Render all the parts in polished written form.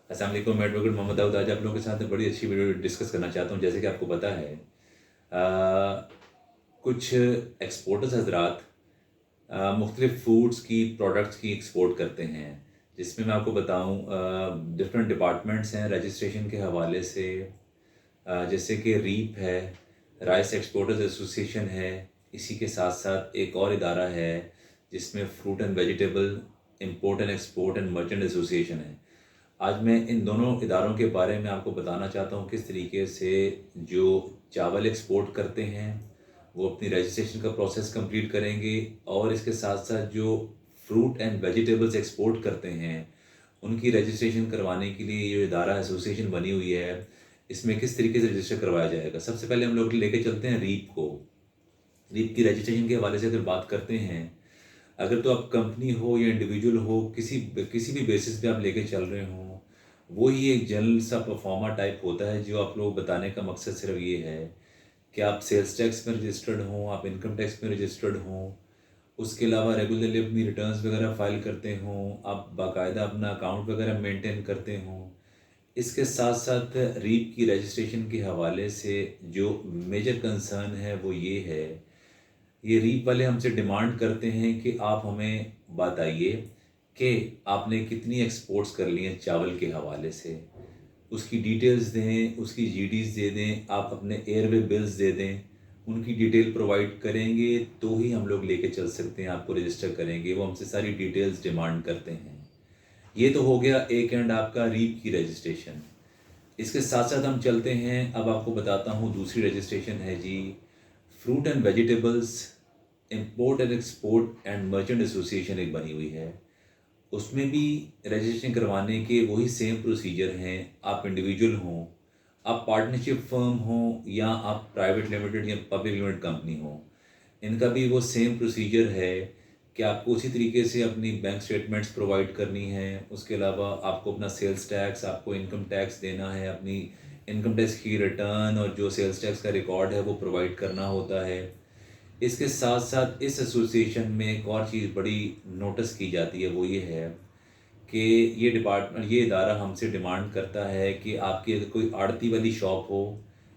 अस्सलाम वालेकुम। मैं एडवोकेट मोहम्मद दाऊद आज आप लोगों के साथ बड़ी अच्छी वीडियो डिस्कस करना चाहता हूँ। जैसे कि आपको पता है कुछ एक्सपोर्टर्स हजरात मुख्तलिफ फूड्स की प्रोडक्ट्स की एक्सपोर्ट करते हैं, जिसमें मैं आपको बताऊँ डिफरेंट डिपार्टमेंट्स हैं रजिस्ट्रेशन के हवाले से। जैसे कि रीप है, राइस एक्सपोर्टर्स एसोसिएशन है, इसी के साथ साथ एक और इदारा है जिसमें fruit and vegetable import and export and merchant association है। आज मैं इन दोनों इदारों के बारे में आपको बताना चाहता हूँ किस तरीके से जो चावल एक्सपोर्ट करते हैं वो अपनी रजिस्ट्रेशन का प्रोसेस कंप्लीट करेंगे, और इसके साथ साथ जो फ्रूट एंड वेजिटेबल्स एक्सपोर्ट करते हैं उनकी रजिस्ट्रेशन करवाने के लिए ये इदारा एसोसिएशन बनी हुई है, इसमें किस तरीके से रजिस्टर करवाया जाएगा। सबसे पहले हम लोग लेके चलते हैं रीप को। रीप की रजिस्ट्रेशन के हवाले से अगर बात करते हैं, अगर तो आप कंपनी हो या इंडिविजुअल हो, किसी किसी भी बेसिस पे आप लेके चल रहे हो, वो ही एक जनरल सा परफॉर्मा टाइप होता है। जो आप लोग बताने का मकसद सिर्फ ये है कि आप सेल्स टैक्स में रजिस्टर्ड हों, आप इनकम टैक्स में रजिस्टर्ड हों, उसके अलावा रेगुलरली अपनी रिटर्न्स वगैरह फाइल करते हों, आप बाकायदा अपना अकाउंट वगैरह मेंटेन करते हों। इसके साथ साथ रीप की रजिस्ट्रेशन के हवाले से जो मेजर कंसर्न है वो ये है, ये रीप वाले हमसे डिमांड करते हैं कि आप हमें बताइए कि आपने कितनी एक्सपोर्ट्स कर ली हैं चावल के हवाले से। उसकी डिटेल्स दें, उसकी जीडीज़ दे दें, आप अपने एयरवे बिल्स दे दें, उनकी डिटेल प्रोवाइड करेंगे तो ही हम लोग लेके चल सकते हैं, आपको रजिस्टर करेंगे। वो हमसे सारी डिटेल्स डिमांड करते हैं। ये तो हो गया एक एंड आपका रीप की रजिस्ट्रेशन। इसके साथ साथ हम चलते हैं, अब आपको बताता हूँ दूसरी रजिस्ट्रेशन है जी, fruit and vegetables import and export and merchant association एक बनी हुई है। उसमें भी रजिस्ट्रेशन करवाने के वही सेम प्रोसीजर हैं। आप इंडिविजुअल हों, आप पार्टनरशिप फर्म हों, या आप प्राइवेट लिमिटेड या पब्लिक लिमिटेड कंपनी हो, इनका भी वो सेम प्रोसीजर है कि आपको उसी तरीके से अपनी बैंक स्टेटमेंट्स प्रोवाइड करनी है। उसके अलावा आपको अपना सेल्स टैक्स, आपको इनकम टैक्स देना है, अपनी इनकम टैक्स की रिटर्न और जो सेल्स टैक्स का रिकॉर्ड है वो प्रोवाइड करना होता है। इसके साथ साथ इस एसोसिएशन में एक और चीज़ बड़ी नोटिस की जाती है, वो ये है कि ये डिपार्टमेंट, ये इदारा हमसे डिमांड करता है कि आपकी अगर कोई आड़ती वाली शॉप हो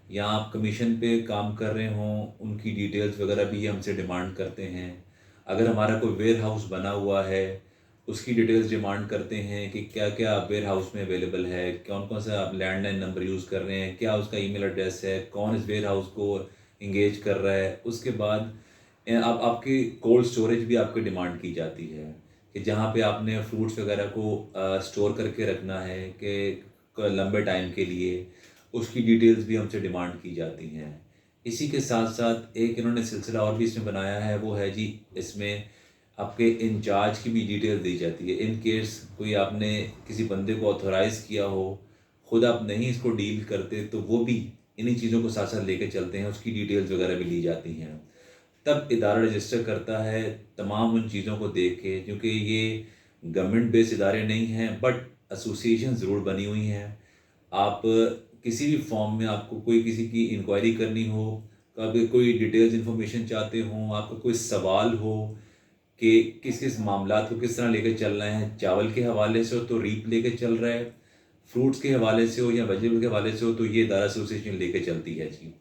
या आप कमीशन पे काम कर रहे हों, उनकी डिटेल्स वगैरह भी ये हमसे डिमांड करते हैं। अगर हमारा कोई वेयर हाउस बना हुआ है, उसकी डिटेल्स डिमांड करते हैं कि क्या क्या वेयर हाउस में अवेलेबल है, कौन कौन सा आप लैंडलाइन नंबर यूज़ कर रहे हैं, क्या उसका ईमेल एड्रेस है, कौन इस वेयर हाउस को इंगेज कर रहा है। उसके बाद आप आपकी कोल्ड स्टोरेज भी आपकी डिमांड की जाती है कि जहाँ पे आपने फ्रूट्स वगैरह को स्टोर करके रखना है कि लंबे टाइम के लिए, उसकी डिटेल्स भी हमसे डिमांड की जाती हैं। इसी के साथ साथ एक इन्होंने सिलसिला और भी इसमें बनाया है, वो है जी, इसमें आपके इंचार्ज की भी डिटेल दी जाती है। इन केस कोई आपने किसी बंदे को ऑथोराइज़ किया हो, खुद आप नहीं इसको डील करते, तो वो भी इन्हीं चीज़ों को साथ साथ लेके चलते हैं, उसकी डिटेल्स वगैरह भी ली जाती हैं। तब इदारा रजिस्टर करता है तमाम उन चीज़ों को देख के, क्योंकि ये गवर्नमेंट बेस्ड इदारे नहीं हैं बट एसोसिएशन ज़रूर बनी हुई हैं। आप किसी भी फॉर्म में आपको कोई किसी की इंक्वायरी करनी हो, कभी कोई डिटेल्स इन्फॉर्मेशन चाहते हों, आपका कोई सवाल हो कि किस किस मामलात को किस तरह लेकर चल रहे हैं, चावल के हवाले से हो तो रीप लेके चल रहा है, फ्रूट्स के हवाले से हो या वेजिटेबल के हवाले से हो तो ये इदारा एसोसिएशन लेके चलती है जी।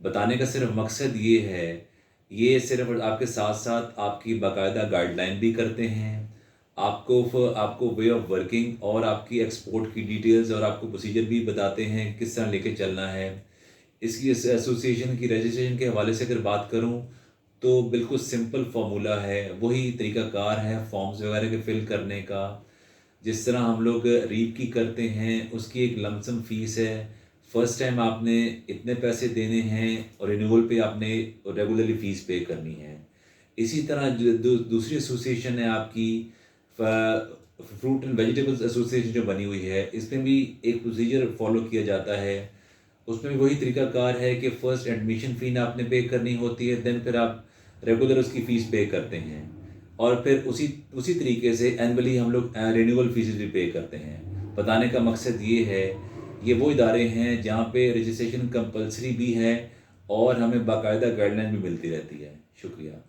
बताने का सिर्फ मकसद ये है, ये सिर्फ आपके साथ साथ आपकी बाकायदा गाइडलाइन भी करते हैं, आपको वे ऑफ वर्किंग और आपकी एक्सपोर्ट की डिटेल्स और आपको प्रोसीजर भी बताते हैं किस तरह लेके चलना है। इसकी इस एसोसिएशन की रजिस्ट्रेशन के हवाले से अगर बात करूं तो बिल्कुल सिंपल फार्मूला है, वही तरीक़ाकार है फॉर्म्स वगैरह के फिल करने का। जिस तरह हम लोग रीप की करते हैं, उसकी एक लमसम फ़ीस है। फर्स्ट टाइम आपने इतने पैसे देने हैं और रिन्यूअल पे आपने रेगुलरली फ़ीस पे करनी है। इसी तरह दूसरी एसोसिएशन है आपकी फ्रूट एंड वेजिटेबल्स एसोसिएशन जो बनी हुई है, इसमें भी एक प्रोसीजर फॉलो किया जाता है। उसमें भी वही तरीकाकार है कि फ़र्स्ट एडमिशन फ़ी ना आपने पे करनी होती है, देन फिर आप रेगुलर उसकी फ़ीस पे करते हैं, और फिर उसी उसी तरीके से एनुअली हम लोग रिन्यूअल फीस भी पे करते हैं। बताने का मकसद ये है, ये वो इदारे हैं जहाँ पे रजिस्ट्रेशन कंपलसरी भी है और हमें बाकायदा गाइडलाइन भी मिलती रहती है। शुक्रिया।